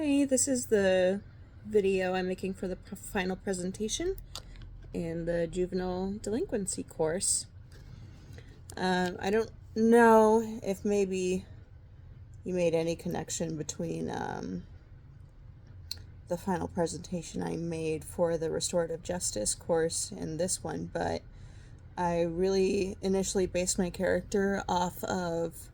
Hey, this is the video I'm making for the final presentation in the juvenile delinquency course. I don't know if maybe you made any connection between the final presentation I made for the restorative justice course and this one, but I really initially based my character off of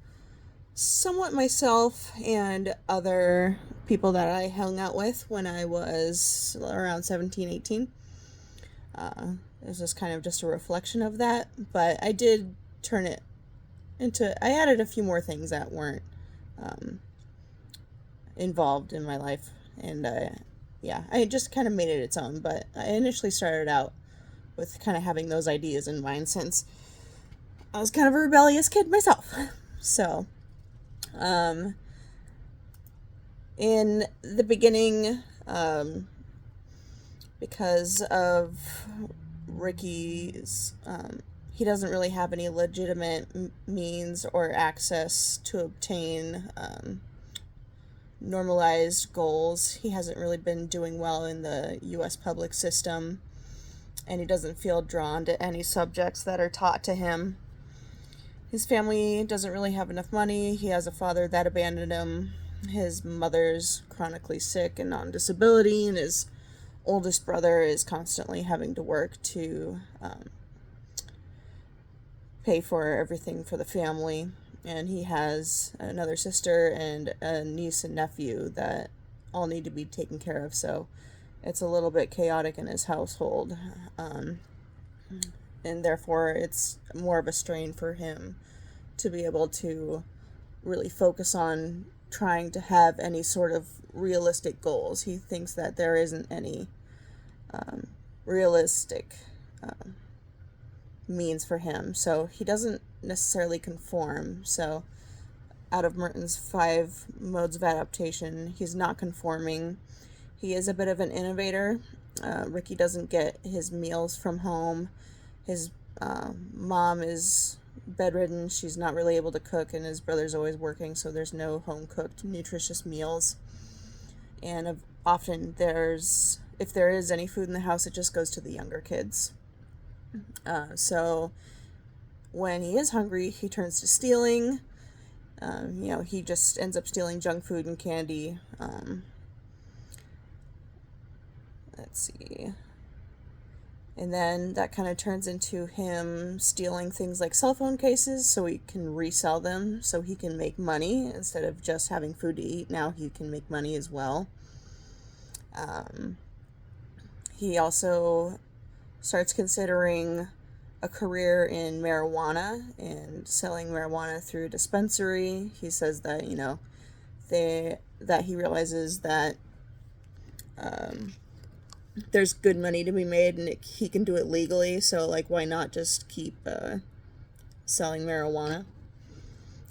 somewhat myself and other people that I hung out with when I was around 17, 18. It was just kind of just a reflection of that, but I did turn it I added a few more things that weren't um, involved in my life, and yeah, I just kind of made it its own, but I initially started out with kind of having those ideas in mind since I was kind of a rebellious kid myself. So, um, in the beginning, because of Ricky's, he doesn't really have any legitimate means or access to obtain normalized goals. He hasn't really been doing well in the U.S. public system, and he doesn't feel drawn to any subjects that are taught to him. His family doesn't really have enough money. He has a father that abandoned him. His mother's chronically sick and on disability, and his oldest brother is constantly having to work to pay for everything for the family. And he has another sister and a niece and nephew that all need to be taken care of. So it's a little bit chaotic in his household. And therefore, it's more of a strain for him to be able to really focus on trying to have any sort of realistic goals. He thinks that there isn't any realistic means for him, so he doesn't necessarily conform. So, out of Merton's 5 modes of adaptation, he's not conforming. He is a bit of an innovator. Ricky doesn't get his meals from home. His mom is bedridden. She's not really able to cook, and his brother's always working, so there's no home cooked, nutritious meals. And often if there is any food in the house, it just goes to the younger kids. So when he is hungry, he turns to stealing. He just ends up stealing junk food and candy. Let's see. And then that kind of turns into him stealing things like cell phone cases so he can resell them so he can make money instead of just having food to eat. Now he can make money as well. He also starts considering a career in marijuana and selling marijuana through a dispensary. He says that, that he realizes that there's good money to be made and he can do it legally. So, like, why not just keep selling marijuana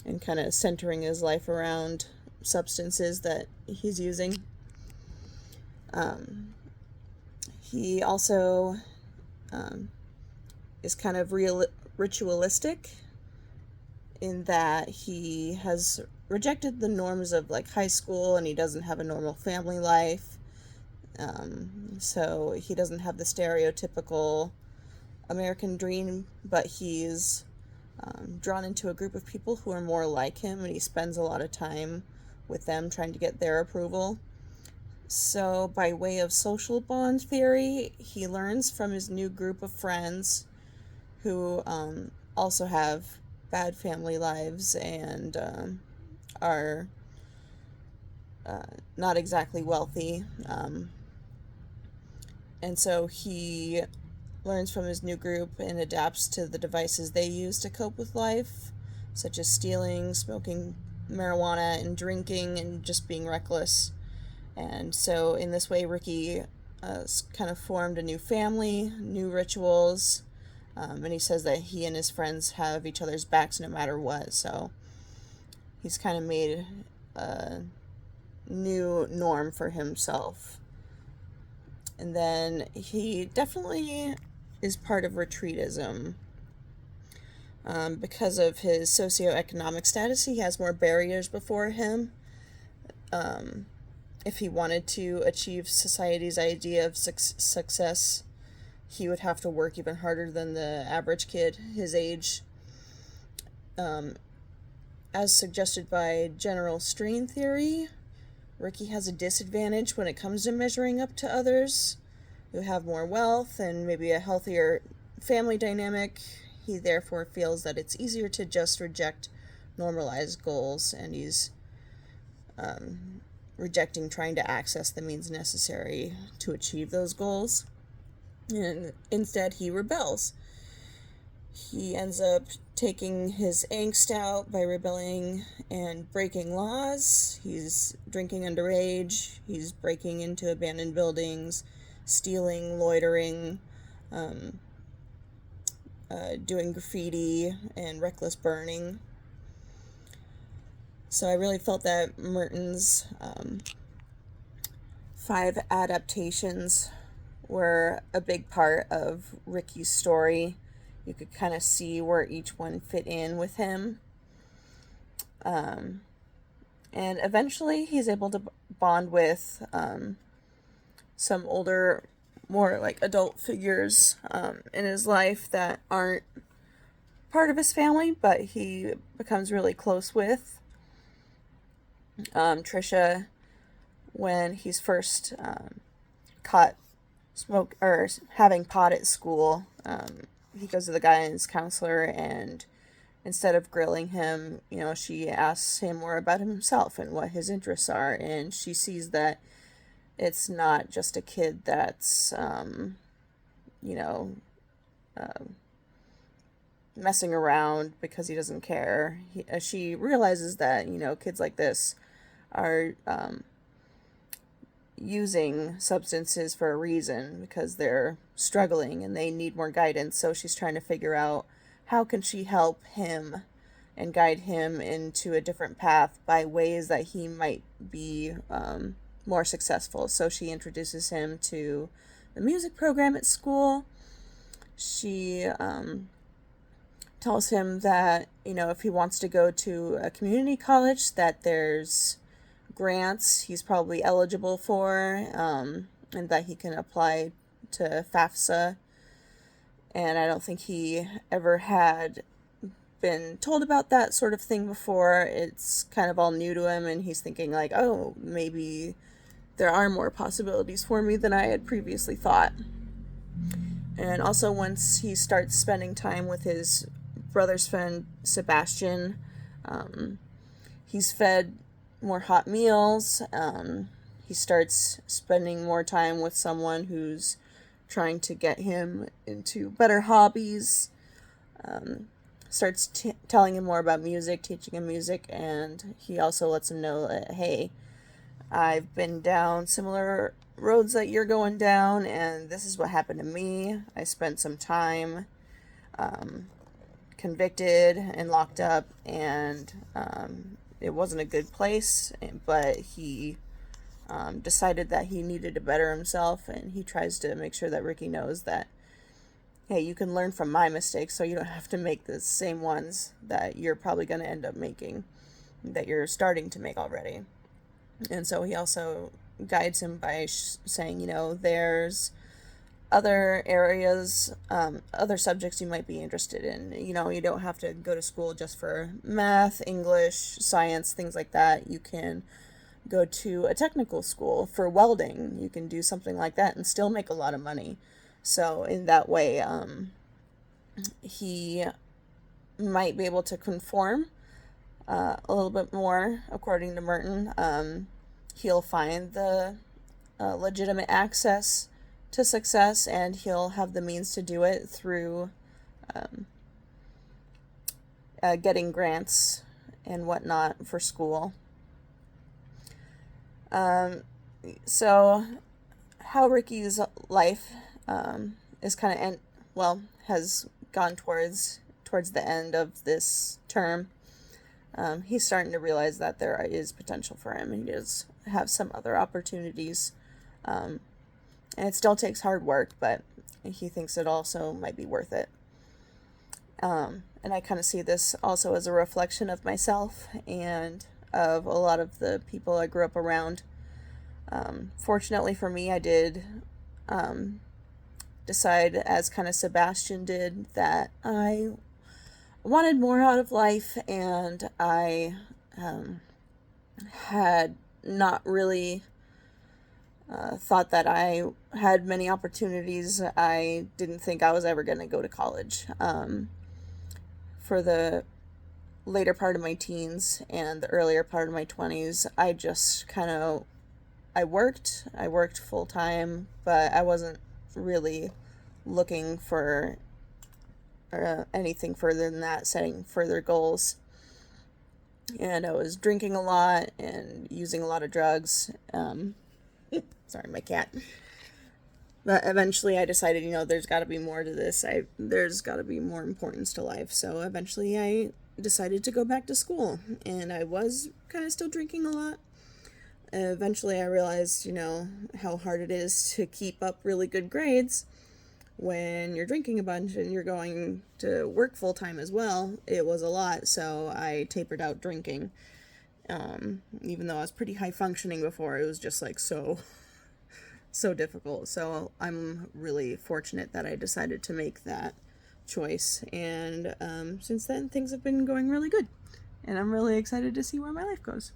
and kind of centering his life around substances that he's using. He also is kind of ritualistic in that he has rejected the norms of like high school and he doesn't have a normal family life. So he doesn't have the stereotypical American dream, but he's drawn into a group of people who are more like him, and he spends a lot of time with them trying to get their approval. So, by way of social bond theory, he learns from his new group of friends who also have bad family lives and are not exactly wealthy. And so he learns from his new group and adapts to the devices they use to cope with life, such as stealing, smoking marijuana, and drinking, and just being reckless. And so, in this way, Ricky kind of formed a new family, new rituals, and he says that he and his friends have each other's backs no matter what. So, he's kind of made a new norm for himself. And then he definitely is part of retreatism. Because of his socioeconomic status, he has more barriers before him. if he wanted to achieve society's idea of success, he would have to work even harder than the average kid his age. As suggested by general strain theory, Ricky has a disadvantage when it comes to measuring up to others who have more wealth and maybe a healthier family dynamic. He therefore feels that it's easier to just reject normalized goals, and he's rejecting trying to access the means necessary to achieve those goals. And instead, he rebels. He ends up taking his angst out by rebelling and breaking laws. He's drinking underage. He's breaking into abandoned buildings, stealing, loitering, doing graffiti, and reckless burning. So I really felt that Merton's 5 adaptations were a big part of Ricky's story. You could kind of see where each one fit in with him. And eventually he's able to bond with some older, more like adult figures in his life that aren't part of his family, but he becomes really close with. Trisha, when he's first caught having pot at school, he goes to the guidance counselor, and instead of grilling him, she asks him more about himself and what his interests are, and she sees that it's not just a kid that's messing around because he doesn't care. She realizes that kids like this are using substances for a reason, because they're struggling and they need more guidance. So she's trying to figure out how can she help him and guide him into a different path by ways that he might be more successful. So she introduces him to the music program at school. She tells him that if he wants to go to a community college, that there's grants he's probably eligible for, and that he can apply to FAFSA. And I don't think he ever had been told about that sort of thing before. It's kind of all new to him, and he's thinking like, oh, maybe there are more possibilities for me than I had previously thought. And also, once he starts spending time with his brother's friend Sebastian, he's fed more hot meals. He starts spending more time with someone who's trying to get him into better hobbies. Starts telling him more about music, teaching him music, and he also lets him know that, hey, I've been down similar roads that you're going down, and this is what happened to me. I spent some time convicted and locked up, and it wasn't a good place, but he decided that he needed to better himself, and he tries to make sure that Ricky knows that, hey, you can learn from my mistakes, so you don't have to make the same ones that you're probably going to end up making, that you're starting to make already. And so he also guides him by saying, there's other areas, other subjects you might be interested in. You don't have to go to school just for math, English, science, things like that. You can go to a technical school for welding. You can do something like that and still make a lot of money. So in that way, he might be able to conform a little bit more, according to Merton. He'll find the legitimate access to success, and he'll have the means to do it through getting grants and whatnot for school. So how Ricky's life is kind of has gone towards the end of this term. He's starting to realize that there is potential for him, and he does have some other opportunities. And it still takes hard work, but he thinks it also might be worth it. And I kind of see this also as a reflection of myself and of a lot of the people I grew up around. Fortunately for me, I did decide, as kind of Sebastian did, that I wanted more out of life, and I had not really thought that I had many opportunities. I didn't think I was ever going to go to college. For the later part of my teens and the earlier part of my 20s, I just kind of I worked full time, but I wasn't really looking for anything further than that, setting further goals. And I was drinking a lot and using a lot of drugs. Sorry, my cat. But eventually I decided, there's got to be more to this. There's got to be more importance to life. So eventually I decided to go back to school, and I was kind of still drinking a lot. Eventually I realized, how hard it is to keep up really good grades when you're drinking a bunch and you're going to work full time as well. It was a lot, so I tapered out drinking. Even though I was pretty high functioning before, it was just like so difficult. So I'm really fortunate that I decided to make that choice, and since then things have been going really good, and I'm really excited to see where my life goes.